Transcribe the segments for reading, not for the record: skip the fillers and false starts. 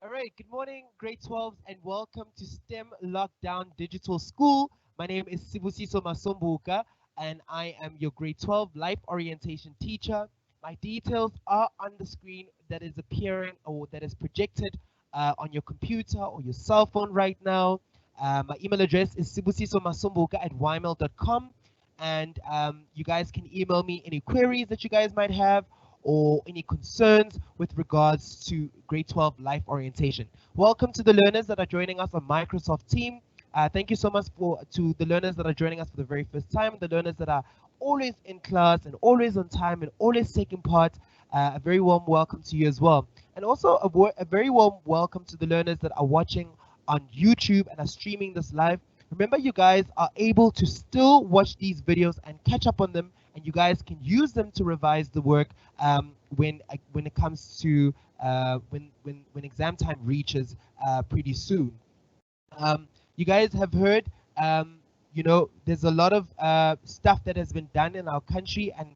All right, good morning, grade 12s, and welcome to STEM Lockdown Digital School. My name is Sibusiso Masombuka, and I am your grade 12 life orientation teacher. My details are on the screen that is appearing or that is projected on your computer or your cell phone right now. My email address is sibusisomasombuka@ymail.com, and you guys can email me any queries that you guys might have or any concerns with regards to grade 12 life orientation. Welcome to the learners that are joining us on Microsoft Team. Thank you so much to the learners that are joining us for the very first time, the learners that are always in class and always on time and always taking part. A very warm welcome to you as well. And also a very warm welcome to the learners that are watching on YouTube and are streaming this live. Remember, you guys are able to still watch these videos and catch up on them, and you guys can use them to revise the work when it comes to when exam time reaches pretty soon. You guys have heard, there's a lot of stuff that has been done in our country, and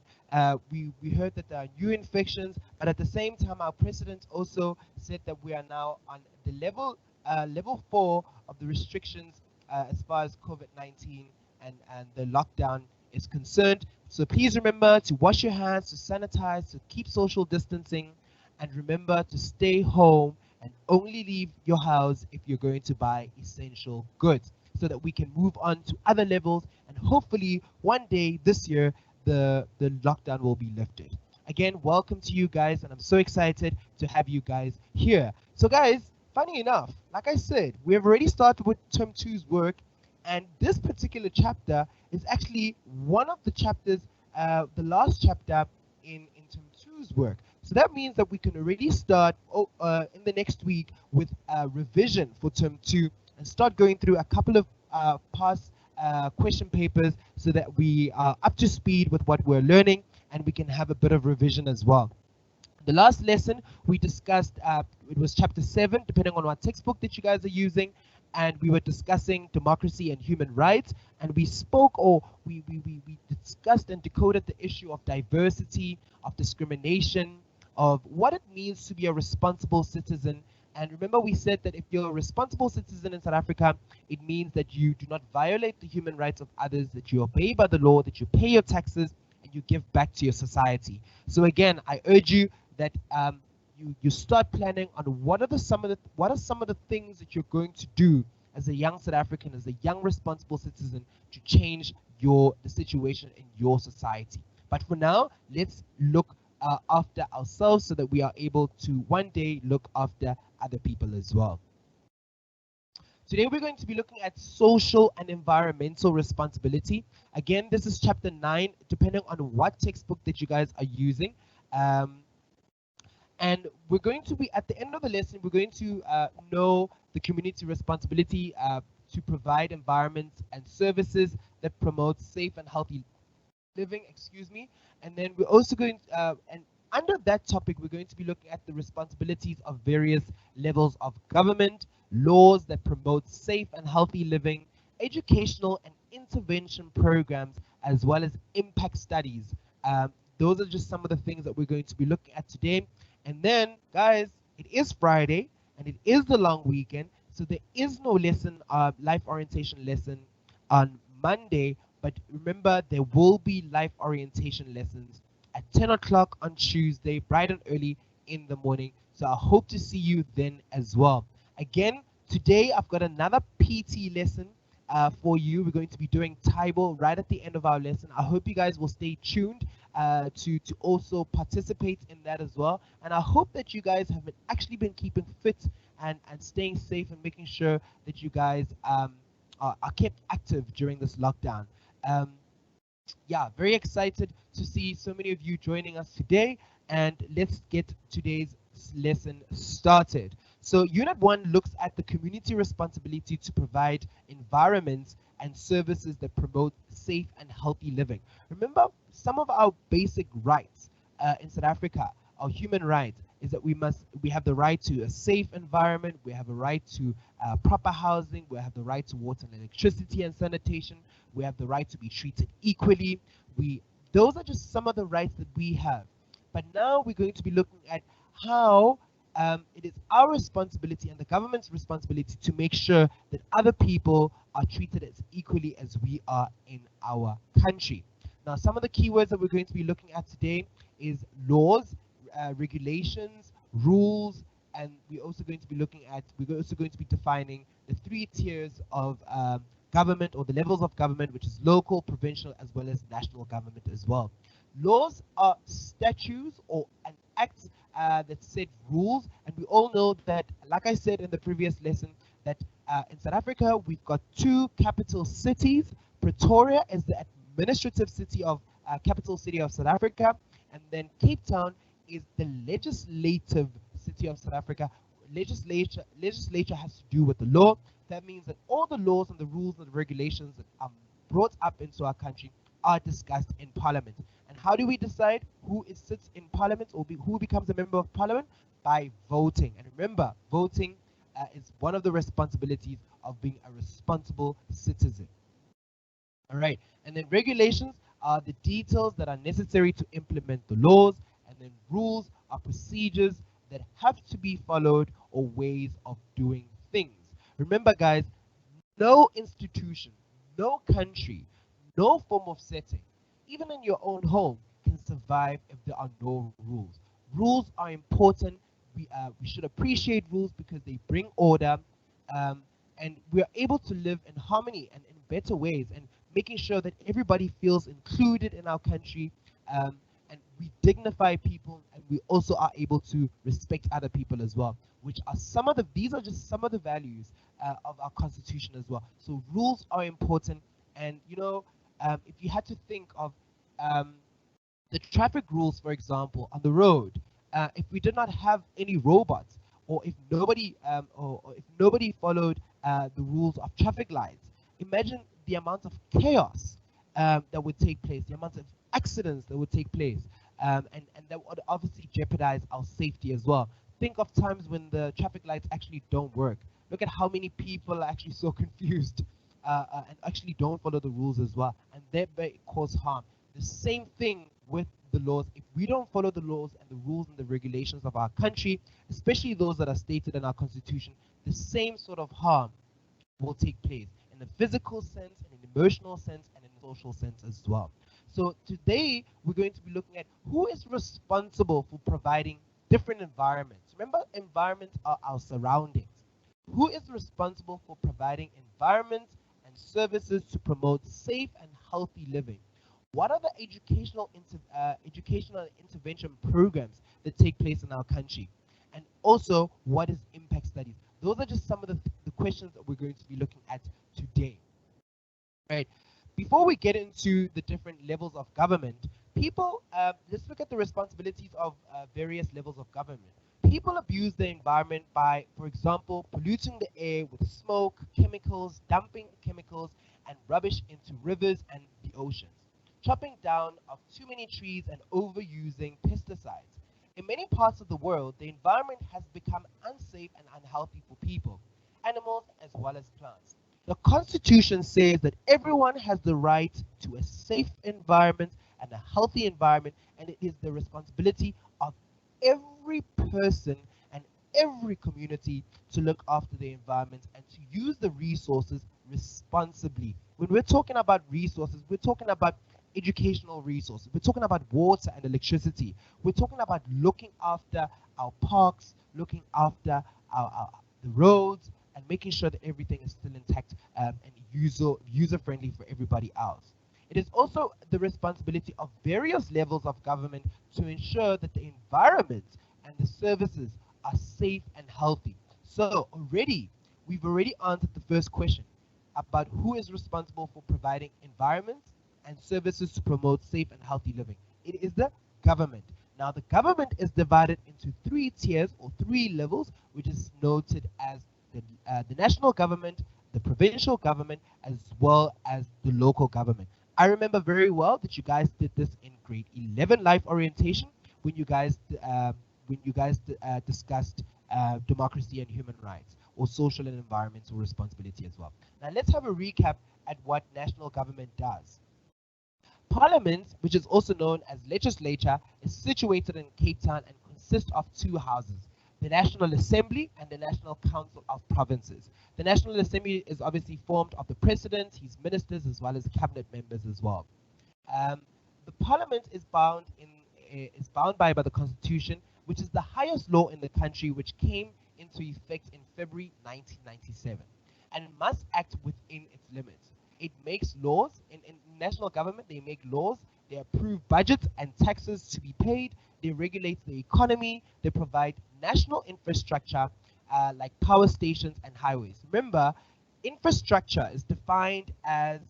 we heard that there are new infections, but at the same time, our president also said that we are now on the level 4 of the restrictions as far as COVID-19 and the lockdown is concerned. So please remember to wash your hands, to sanitize, to keep social distancing, and remember to stay home and only leave your house if you're going to buy essential goods so that we can move on to other levels, and hopefully one day this year the lockdown will be lifted. Again, welcome to you guys, and I'm so excited to have you guys here. So guys, funny enough, like I said, we have already started with term two's work, and this particular chapter is actually one of the chapters, the last chapter in term two's work. So that means that we can already start in the next week with a revision for term two and start going through a couple of past question papers so that we are up to speed with what we're learning and we can have a bit of revision as well. The last lesson we discussed, it was chapter 7, depending on what textbook that you guys are using, and we were discussing democracy and human rights, and we spoke or we discussed and decoded the issue of diversity, of discrimination, of what it means to be a responsible citizen. And remember, we said that if you're a responsible citizen in South Africa, it means that you do not violate the human rights of others, that you obey by the law, that you pay your taxes, and you give back to your society. So again, I urge you that you start planning on what are some of the things that you're going to do as a young South African, as a young responsible citizen, to change the situation in your society. But for now, let's look after ourselves so that we are able to one day look after other people as well. Today we're going to be looking at social and environmental responsibility. Again, this is chapter 9, depending on what textbook that you guys are using. And we're going to be, at the end of the lesson, we're going to know the community responsibility to provide environments and services that promote safe and healthy living, and then we're also going and under that topic we're going to be looking at the responsibilities of various levels of government, laws that promote safe and healthy living, educational and intervention programs, as well as impact studies. Those are just some of the things that we're going to be looking at today. And then, guys, it is Friday and it is the long weekend, so there is no lesson, life orientation lesson on Monday. But remember, there will be life orientation lessons at 10 o'clock on Tuesday, bright and early in the morning. So I hope to see you then as well. Again, today I've got another PT lesson for you. We're going to be doing Taibo right at the end of our lesson. I hope you guys will stay tuned to also participate in that as well. And I hope that you guys have actually been keeping fit and staying safe and making sure that you guys are kept active during this lockdown. Yeah, very excited to see so many of you joining us today, and let's get today's lesson started. So Unit 1 looks at the community responsibility to provide environments and services that promote safe and healthy living. Remember, some of our basic rights in South Africa, our human rights, is that we have the right to a safe environment, we have a right to proper housing, we have the right to water and electricity and sanitation, we have the right to be treated equally. Those are just some of the rights that we have. But now we're going to be looking at how it is our responsibility and the government's responsibility to make sure that other people are treated as equally as we are in our country. Now, some of the keywords that we're going to be looking at today is laws, regulations, rules, and we're also going to be defining the three tiers of government, or the levels of government, which is local, provincial, as well as national government as well. Laws are statutes or an act that set rules, and we all know that, like I said in the previous lesson, that in South Africa we've got two capital cities. Pretoria is the administrative city of capital city of South Africa, and then Cape Town is the legislative city of South Africa. Legislature has to do with the law. That means that all the laws and the rules and the regulations that are brought up into our country are discussed in Parliament. And how do we decide who sits in Parliament, or who becomes a member of Parliament? By voting. And remember, voting is one of the responsibilities of being a responsible citizen. All right, and then regulations are the details that are necessary to implement the laws, and then rules are procedures that have to be followed or ways of doing things. Remember, guys, no institution, no country, no form of setting, even in your own home, can survive if there are no rules. Rules are important. We should appreciate rules because they bring order, and we are able to live in harmony and in better ways, and making sure that everybody feels included in our country, and we dignify people, and we also are able to respect other people as well, which are these are just some of the values of our constitution as well. So rules are important, and if you had to think of the traffic rules, for example, on the road, if we did not have any robots, or if nobody followed the rules of traffic lights, imagine the amount of chaos that would take place, the amount of accidents that would take place, and that would obviously jeopardize our safety as well. Think of times when the traffic lights actually don't work. Look at how many people are actually so confused and actually don't follow the rules as well, and thereby cause harm. The same thing with the laws. If we don't follow the laws and the rules and the regulations of our country, especially those that are stated in our constitution, the same sort of harm will take place in a physical sense, in an emotional sense, and in a social sense as well. So today we're going to be looking at who is responsible for providing different environments. Remember, environments are our surroundings. Who is responsible for providing environments and services to promote safe and healthy living? What are the educational intervention programs that take place in our country? And also, what is impact studies? Those are just some of the questions that we're going to be looking at today. Right. Before we get into the different levels of government, let's look at the responsibilities of various levels of government. People abuse the environment by, for example, polluting the air with smoke, chemicals, dumping chemicals and rubbish into rivers and the oceans, chopping down of too many trees, and overusing pesticides. In many parts of the world, the environment has become unsafe and unhealthy for people, animals, as well as plants. The Constitution says that everyone has the right to a safe environment and a healthy environment, and it is the responsibility of every person and every community to look after the environment and to use the resources responsibly. When we're talking about resources, we're talking about educational resources. We're talking about water and electricity. We're talking about looking after our parks, looking after the roads, and making sure that everything is still intact and user-friendly for everybody else. It is also the responsibility of various levels of government to ensure that the environment and the services are safe and healthy. So we've already answered the first question about who is responsible for providing environments and services to promote safe and healthy living. It is the government. Now, the government is divided into three tiers or three levels, which is noted as the national government, the provincial government, as well as the local government. I remember very well that you guys did this in grade 11 life orientation when you guys discussed democracy and human rights, or social and environmental responsibility as well. Now let's have a recap at what national government does. Parliament, which is also known as legislature, is situated in Cape Town and consists of two houses. the National Assembly, and the National Council of Provinces. The National Assembly is obviously formed of the president, his ministers, as well as cabinet members as well. Um, the parliament is bound by the constitution, which is the highest law in the country, which came into effect in February 1997, and must act within its limits. It makes laws in national government. They make laws. They approve budgets and taxes to be paid. They regulate the economy. They provide national infrastructure like power stations and highways. Remember, infrastructure is defined as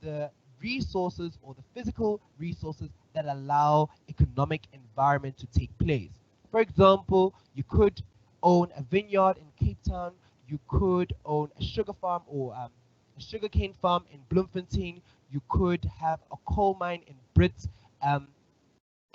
the resources or the physical resources that allow economic environment to take place. For example, you could own a vineyard in Cape Town, you could own a sugar farm or a sugarcane farm in Bloemfontein, you could have a coal mine in Brits, um,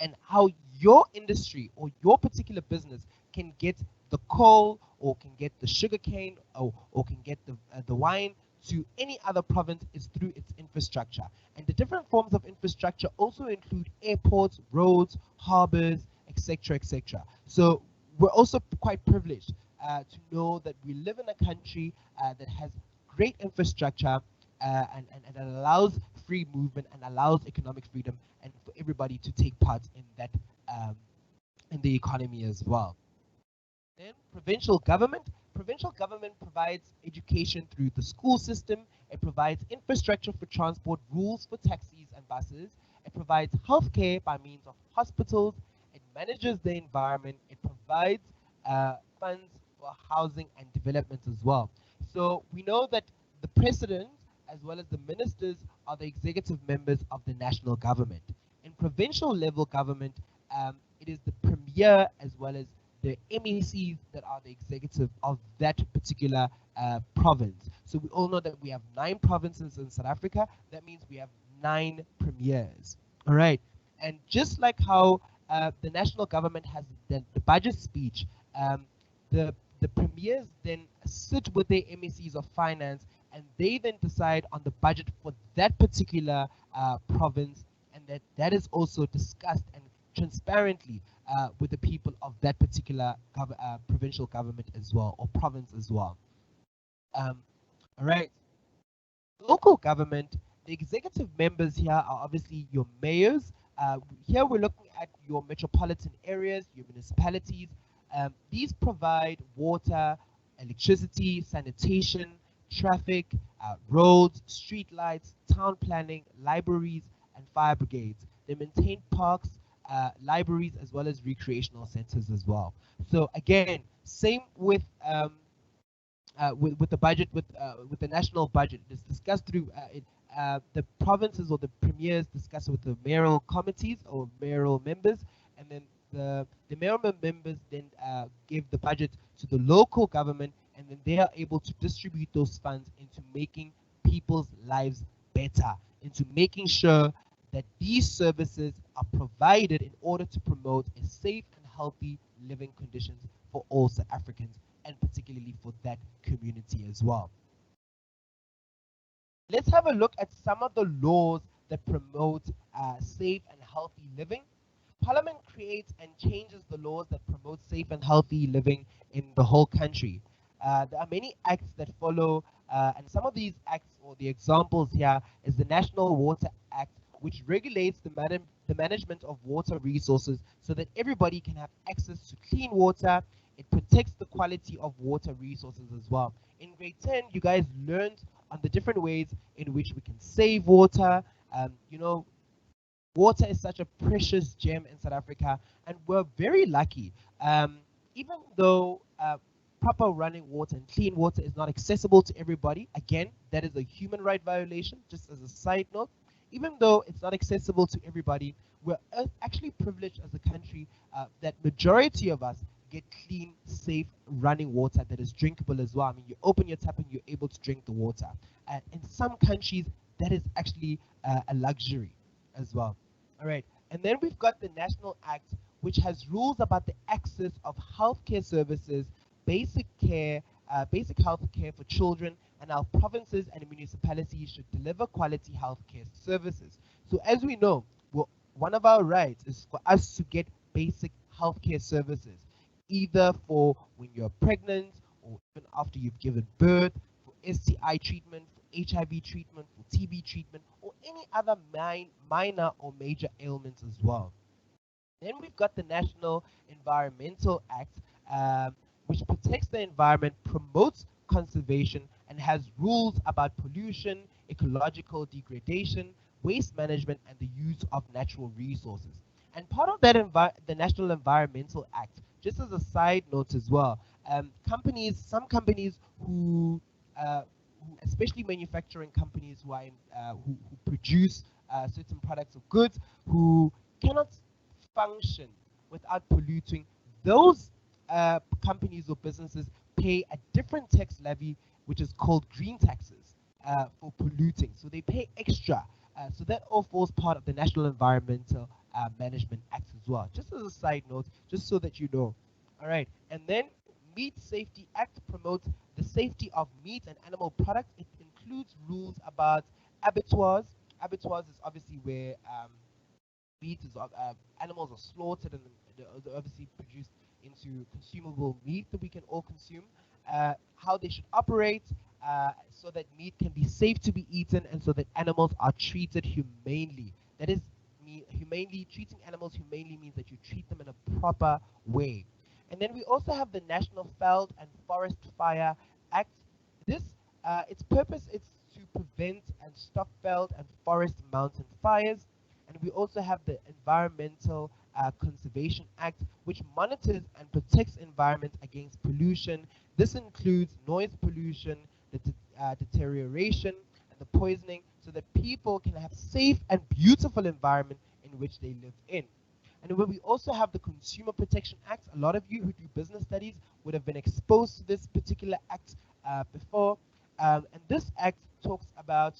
and how your industry or your particular business can get the coal or can get the sugarcane or can get the wine to any other province is through its infrastructure. And the different forms of infrastructure also include airports, roads, harbors, etc., etc. So we're also quite privileged to know that we live in a country that has great infrastructure and allows free movement and allows economic freedom and for everybody to take part in that in the economy as well. Then provincial government. Provincial government provides education through the school system. It provides infrastructure for transport, rules for taxis and buses. It provides healthcare by means of hospitals. It manages the environment. It provides funds for housing and development as well. So we know that the president as well as the ministers are the executive members of the national government. In provincial level government, it is the premier as well as the MECs that are the executive of that particular province. So we all know that we have 9 provinces in South Africa. That means we have 9 premiers. All right. And just like how the national government has the budget speech, the premiers then sit with their MECs of finance and they then decide on the budget for that particular province, and that is also discussed and transparently with the people of that particular provincial government as well, or province as well. All right. Local government, the executive members here are obviously your mayors. Here we're looking at your metropolitan areas, your municipalities. These provide water, electricity, sanitation, traffic, roads, street lights, town planning, libraries, and fire brigades. They maintain parks, libraries, as well as recreational centers as well. So again, same with the budget, with the national budget. It's discussed through the provinces or the premiers discuss with the mayoral committees or mayoral members, and then the mayoral members then give the budget to the local government, and then they are able to distribute those funds into making people's lives better, into making sure that these services are provided in order to promote a safe and healthy living conditions for all South Africans, and particularly for that community as well. Let's have a look at some of the laws that promote safe and healthy living. Parliament creates and changes the laws that promote safe and healthy living in the whole country. There are many acts that follow, and some of these acts or the examples here is the National Water Act, which regulates the management of water resources so that everybody can have access to clean water. It protects the quality of water resources as well. In grade 10, you guys learned on the different ways in which we can save water. You know, water is such a precious gem in South Africa, and we're very lucky. Even though proper running water and clean water is not accessible to everybody, again, that is a human right violation, just as a side note. Even though it's not accessible to everybody, we're actually privileged as a country that majority of us get clean, safe, running water that is drinkable as well. I mean, you open your tap and you're able to drink the water. In some countries, that is actually a luxury as well. All right, and then we've got the National Act, which has rules about the access of healthcare services, basic care, basic health care for children, and our provinces and municipalities should deliver quality healthcare services. So as we know, well, one of our rights is for us to get basic healthcare services. either for when you're pregnant or even after you've given birth, for STI treatment, for HIV treatment, for TB treatment, or any other minor or major ailments as well. Then we've got the National Environmental Act, which protects the environment, promotes conservation, and has rules about pollution, ecological degradation, waste management, and the use of natural resources. And part of that, the National Environmental Act, just as a side note as well, some companies especially manufacturing companies who produce certain products or goods, who cannot function without polluting, those companies or businesses pay a different tax levy, which is called green taxes, for polluting. So they pay extra. So that all falls part of the National Environmental Management Act as well. Just as a side note, just so that you know. All right. And then Meat Safety Act promotes the safety of meat and animal products. It includes rules about abattoirs. Abattoirs is obviously where meat is animals are slaughtered and they're obviously produced into consumable meat that we can all consume. How they should operate so that meat can be safe to be eaten and so that animals are treated humanely. That is, humanely treating animals humanely means that you treat them in a proper way. And then we also have the National Veld and Forest Fire Act. This its purpose is to prevent and stop veld and forest mountain fires. And we also have the Environmental Conservation Act, which monitors and protects environment against pollution. This includes noise pollution, the deterioration, and the poisoning, so that people can have safe and beautiful environment in which they live in. And when we also have the Consumer Protection Act, a lot of you who do business studies would have been exposed to this particular act before. And this act talks about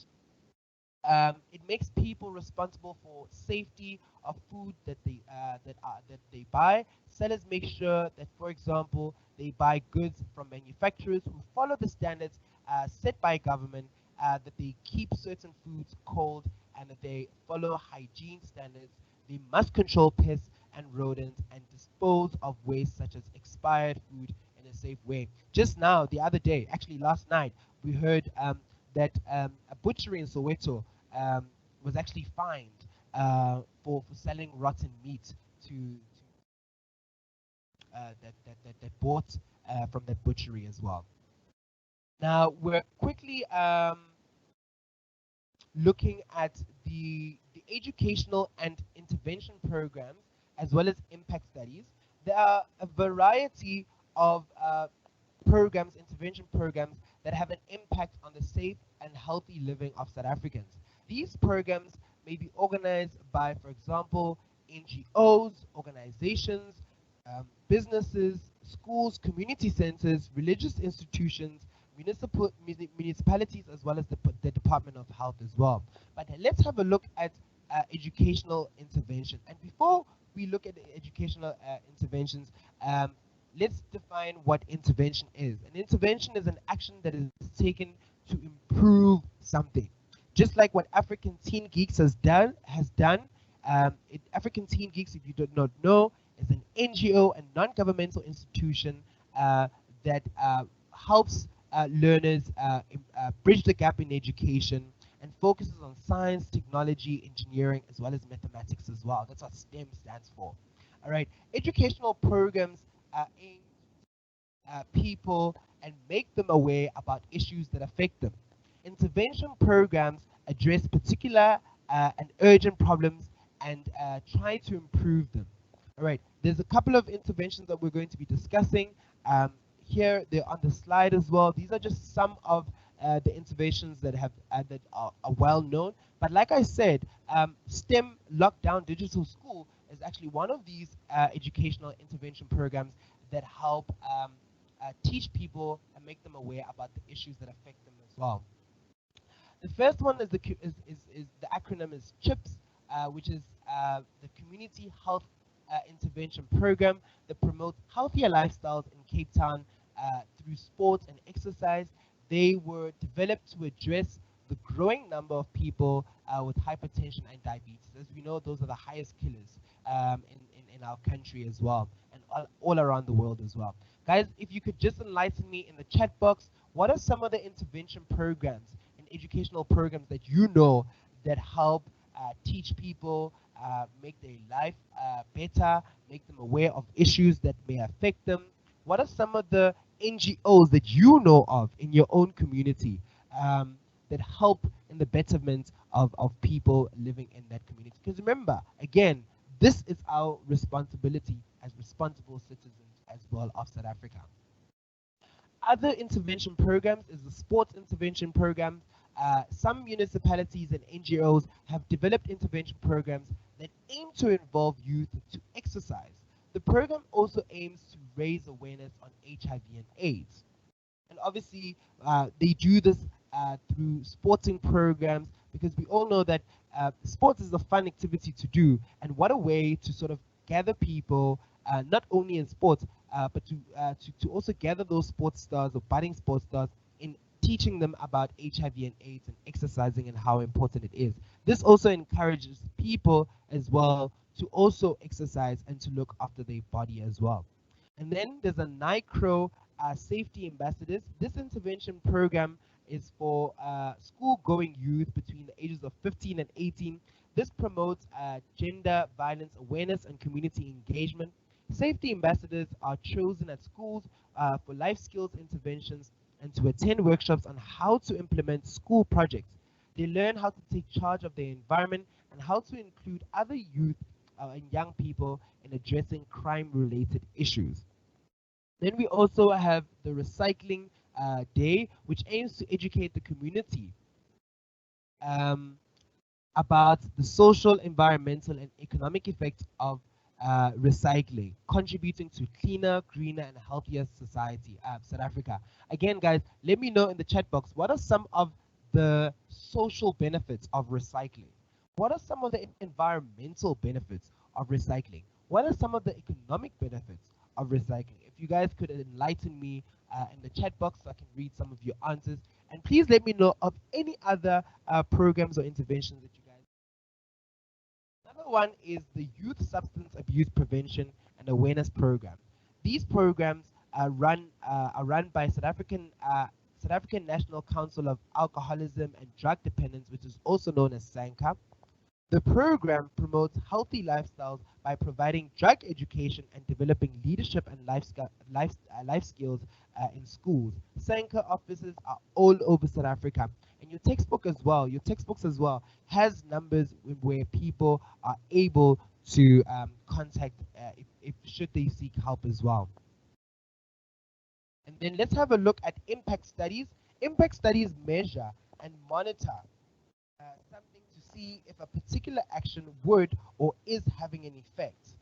it makes people responsible for safety of food that they buy. Sellers make sure that, for example, they buy goods from manufacturers who follow the standards set by government, that they keep certain foods cold, and that they follow hygiene standards. They must control pests and rodents and dispose of waste such as expired food in a safe way. Just now, the other day, actually last night, we heard that a butchery in Soweto was actually fined for selling rotten meat to that bought from that butchery as well. Now we're quickly looking at the educational and intervention programs as well as impact studies. There are a variety of programs, intervention programs that have an impact on the safe and healthy living of South Africans. These programs may be organized by, for example, NGOs, organizations, businesses, schools, community centers, religious institutions, municipalities, as well as the Department of Health as well. But let's have a look at educational intervention. And before we look at the educational interventions, let's define what intervention is. An intervention is an action that is taken to improve something. Just like what African Teen Geeks has done. African Teen Geeks, if you do not know, is an NGO and non-governmental institution that helps learners bridge the gap in education and focuses on science, technology, engineering, as well as mathematics as well. That's what STEM stands for. All right, educational programs aim people and make them aware about issues that affect them. Intervention programs address particular and urgent problems and try to improve them. All right, there's a couple of interventions that we're going to be discussing. Here, they're on the slide as well. These are just some of the interventions that are well known. But like I said, STEM Lockdown Digital School is actually one of these educational intervention programs that help teach people and make them aware about the issues that affect them as well. The first one is the acronym is CHIPS, which is the Community Health Intervention Program that promotes healthier lifestyles in Cape Town through sports and exercise. They were developed to address the growing number of people with hypertension and diabetes. As we know, those are the highest killers in our country as well. And all around the world as well. Guys, if you could just enlighten me in the chat box, what are some of the intervention programs and educational programs that you know that help teach people, make their life better, make them aware of issues that may affect them? What are some of the NGOs that you know of in your own community that help in the betterment of people living in that community? Because remember, again, this is our responsibility as responsible citizens as well of South Africa. Other intervention programs is the sports intervention program. Some municipalities and NGOs have developed intervention programs that aim to involve youth to exercise. The program also aims to raise awareness on HIV and AIDS. And obviously, they do this through sporting programs because we all know that sports is a fun activity to do, and what a way to sort of gather people, not only in sports, but to also gather those sports stars or budding sports stars in teaching them about HIV and AIDS and exercising and how important it is. This also encourages people as well to also exercise and to look after their body as well. And then there's a NICRO safety ambassadors. This intervention program is for school-going youth between the ages of 15 and 18. This promotes gender violence awareness and community engagement. Safety ambassadors are chosen at schools for life skills interventions and to attend workshops on how to implement school projects. They learn how to take charge of their environment and how to include other youth and young people in addressing crime-related issues. Then we also have the Recycling Day, which aims to educate the community um, about the social, environmental, and economic effects of recycling, contributing to cleaner, greener, and healthier society, South Africa. Again, guys, let me know in the chat box, what are some of the social benefits of recycling? What are some of the environmental benefits of recycling? What are some of the economic benefits of recycling? If you guys could enlighten me in the chat box so I can read some of your answers. And please let me know of any other programs or interventions that you guys. Another one is the Youth Substance Abuse Prevention and Awareness Program. These programs are run by South African National Council of Alcoholism and Drug Dependence, which is also known as SANCA. The program promotes healthy lifestyles by providing drug education and developing leadership and life skills in schools. SANCA offices are all over South Africa. And your textbooks as well, has numbers where people are able to contact if should they seek help as well. And then let's have a look at impact studies. Impact studies measure and monitor something to see if a particular action would or is having an effect.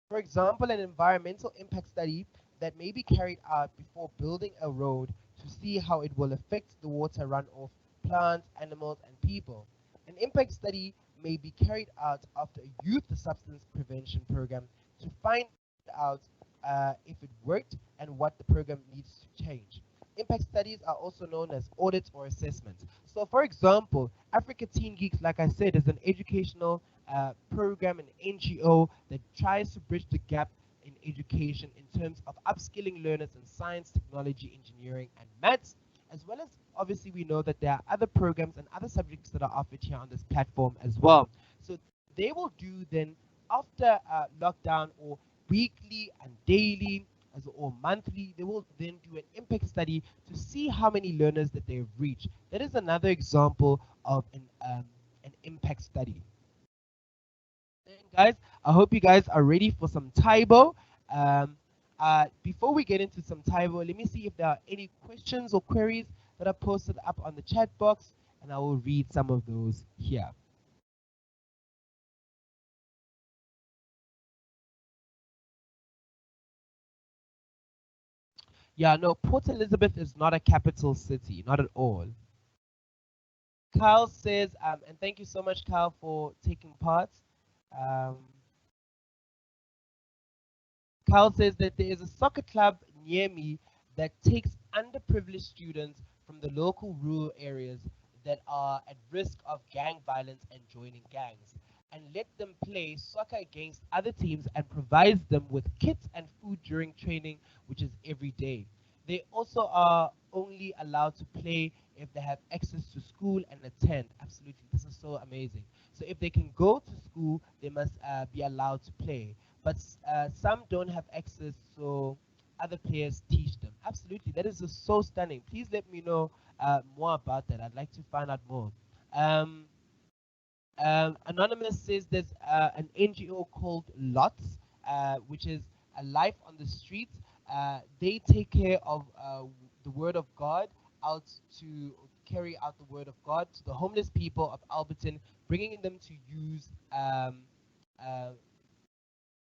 For example, an environmental impact study that may be carried out before building a road to see how it will affect the water runoff, plants, animals, and people. An impact study may be carried out after a youth substance prevention program to find out if it worked and what the program needs to change. Impact studies are also known as audits or assessments. So, for example, Africa Teen Geeks, like I said, is an educational program, an NGO that tries to bridge the gap in education in terms of upskilling learners in science, technology, engineering, and maths, as well as obviously we know that there are other programs and other subjects that are offered here on this platform as well. So they will do then after lockdown or weekly and daily or monthly, they will then do an impact study to see how many learners that they've reached. That is another example of an impact study. And guys, I hope you guys are ready for some Taibo. Before we get into some Taibo, let me see if there are any questions or queries that are posted up on the chat box, and I will read some of those here. Yeah, no, Port Elizabeth is not a capital city, not at all. Kyle says, and thank you so much, Kyle, for taking part. Um, Kyle says that there is a soccer club near me that takes underprivileged students from the local rural areas that are at risk of gang violence and joining gangs. and let them play soccer against other teams and provides them with kits and food during training, which is every day. They also are only allowed to play if they have access to school and attend. Absolutely, this is so amazing. So if they can go to school, they must be allowed to play. But some don't have access, so other players teach them. Absolutely, that is just so stunning. Please let me know more about that. I'd like to find out more. Um, Anonymous says there's an NGO called LOTS, which is a life on the streets. They take care of the word of God out to carry out the word of God to the homeless people of Alberton, bringing them uh,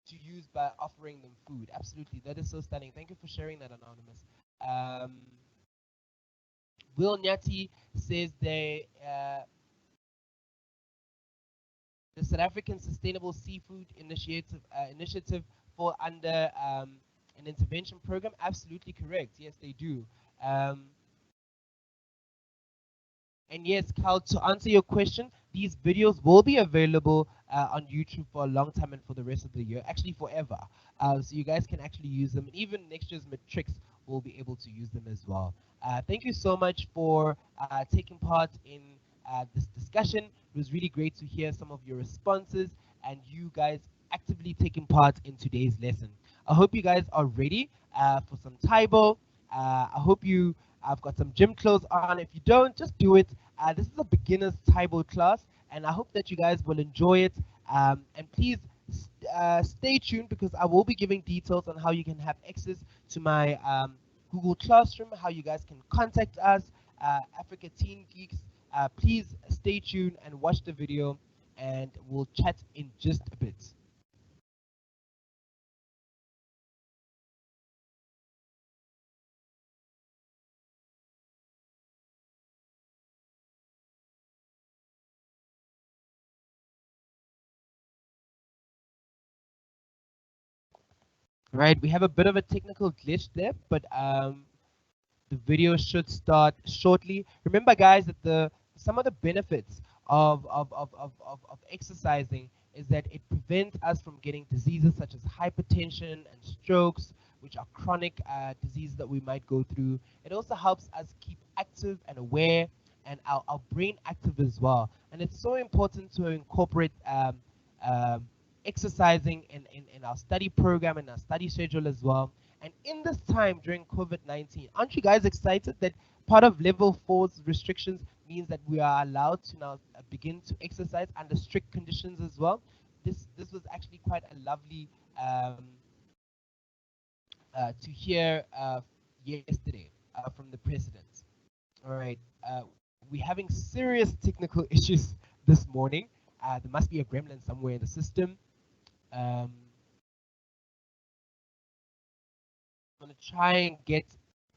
to use by offering them food. Absolutely, that is so stunning. Thank you for sharing that, Anonymous. Um, Will Nyati says the South African Sustainable Seafood Initiative fall under an intervention program? Absolutely correct. Yes, they do. Um, and yes, Cal, to answer your question, these videos will be available on YouTube for a long time and for the rest of the year, actually forever. So you guys can actually use them. And even next year's matrix will be able to use them as well. Thank you so much for taking part in this discussion. It was really great to hear some of your responses and you guys actively taking part in today's lesson. I hope you guys are ready for some Taibo. I hope you have got some gym clothes on. If you don't, just do it. This is a beginner's Taibo class, and I hope that you guys will enjoy it. And please stay tuned because I will be giving details on how you can have access to my Google Classroom, how you guys can contact us, Africa Teen Geeks. Please stay tuned and watch the video, and we'll chat in just a bit. Right, we have a bit of a technical glitch there, but the video should start shortly. Remember, guys, that the some of the benefits of exercising is that it prevents us from getting diseases such as hypertension and strokes, which are chronic diseases that we might go through. It also helps us keep active and aware and our brain active as well. And it's so important to incorporate um, exercising in our study program and our study schedule as well. And in this time during COVID-19, aren't you guys excited that part of level 4's restrictions means that we are allowed to now begin to exercise under strict conditions as well? This was actually quite a lovely to hear yesterday from the president. All right, we're having serious technical issues this morning. There must be a gremlin somewhere in the system. Um, I'm gonna try and get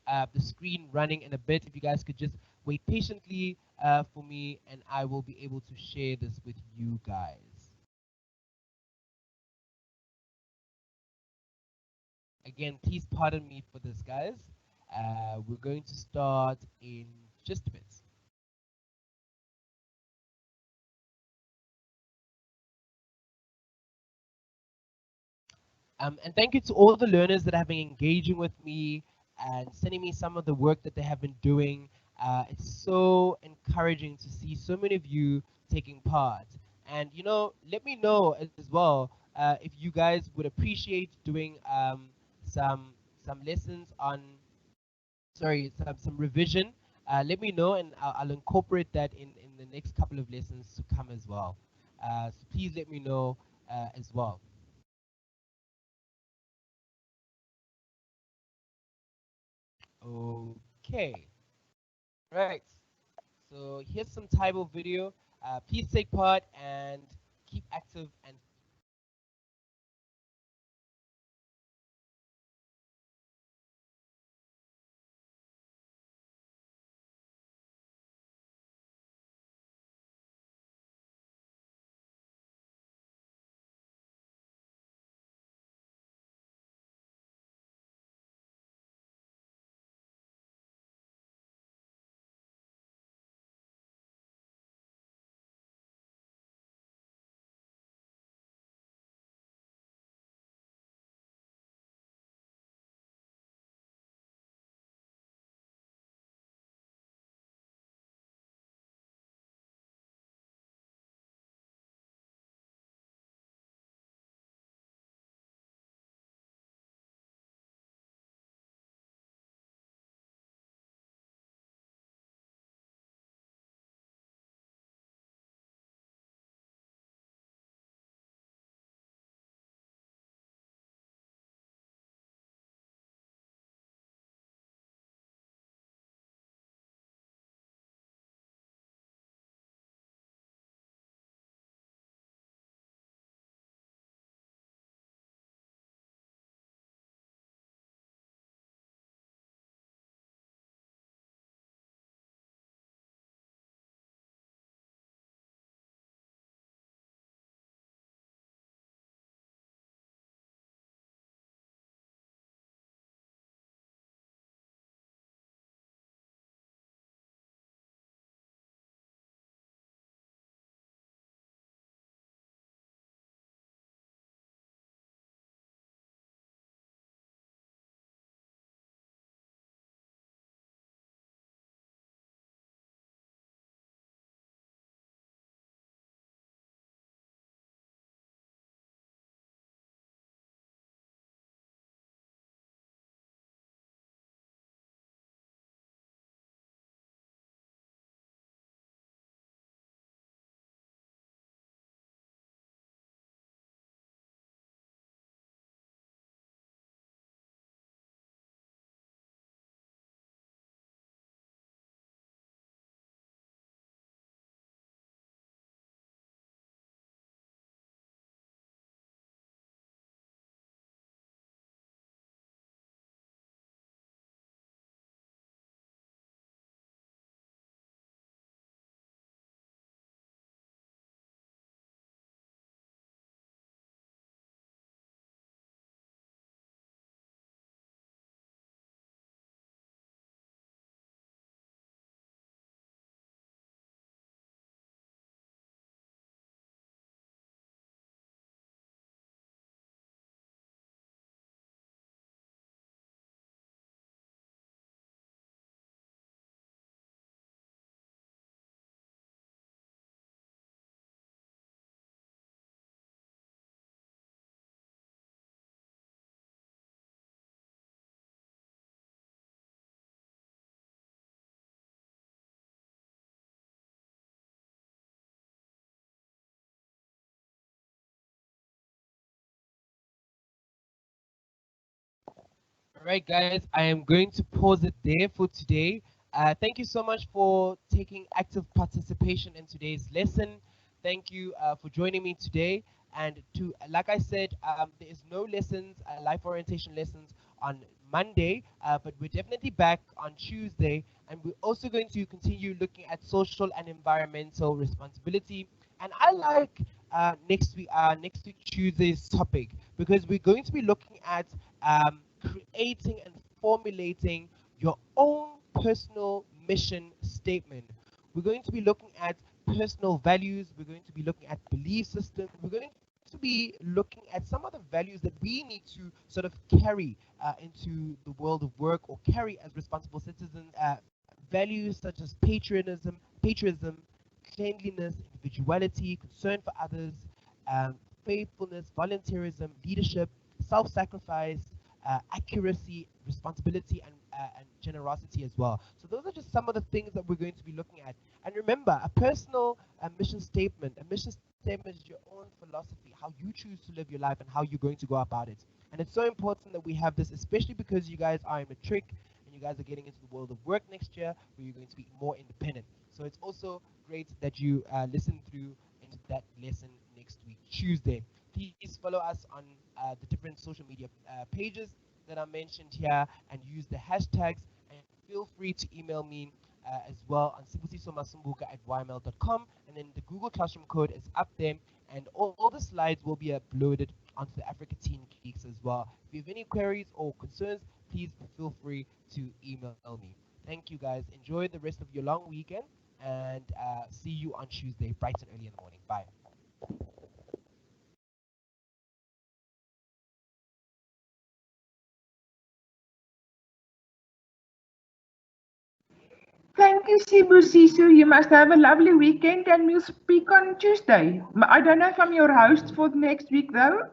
the screen running in a bit. If you guys could just wait patiently for me, and I will be able to share this with you guys. Again, please pardon me for this, guys. We're going to start in just a bit. And thank you to all the learners that have been engaging with me and sending me some of the work that they have been doing. It's so encouraging to see so many of you taking part. And you know, let me know as well if you guys would appreciate doing some some lessons on, sorry, some revision. Let me know, and I'll incorporate that in the next couple of lessons to come as well. So please let me know as well. Okay. Right. So here's some Taibo video. Please take part and keep active and All right, guys, I am going to pause it there for today. Thank you so much for taking active participation in today's lesson. Thank you for joining me today. And like I said, there is no lessons, life orientation lessons on Monday, but we're definitely back on Tuesday. And we're also going to continue looking at social and environmental responsibility. And I like next week Tuesday's topic because we're going to be looking at creating and formulating your own personal mission statement. We're going to be looking at personal values. We're going to be looking at belief systems. We're going to be looking at some of the values that we need to sort of carry into the world of work or carry as responsible citizens. Values such as patriotism, cleanliness, individuality, concern for others, faithfulness, volunteerism, leadership, self-sacrifice, accuracy, responsibility, and generosity as well. So those are just some of the things that we're going to be looking at. And remember, a personal mission statement. A mission statement is your own philosophy, how you choose to live your life and how you're going to go about it. And it's so important that we have this, especially because you guys are in matric and you guys are getting into the world of work next year, where you're going to be more independent. So it's also great that you listen through into that lesson next week, Tuesday. Please follow us on the different social media pages that are mentioned here and use the hashtags. And feel free to email me as well on sibusisomasumbuka@yml.com. And then the Google Classroom code is up there. And all the slides will be uploaded onto the Africa Teen Geeks as well. If you have any queries or concerns, please feel free to email me. Thank you guys. Enjoy the rest of your long weekend and see you on Tuesday, bright and early in the morning. Bye. Thank you, Sibu Sisu. You must have a lovely weekend and we'll speak on Tuesday. I don't know if I'm your host for next week though.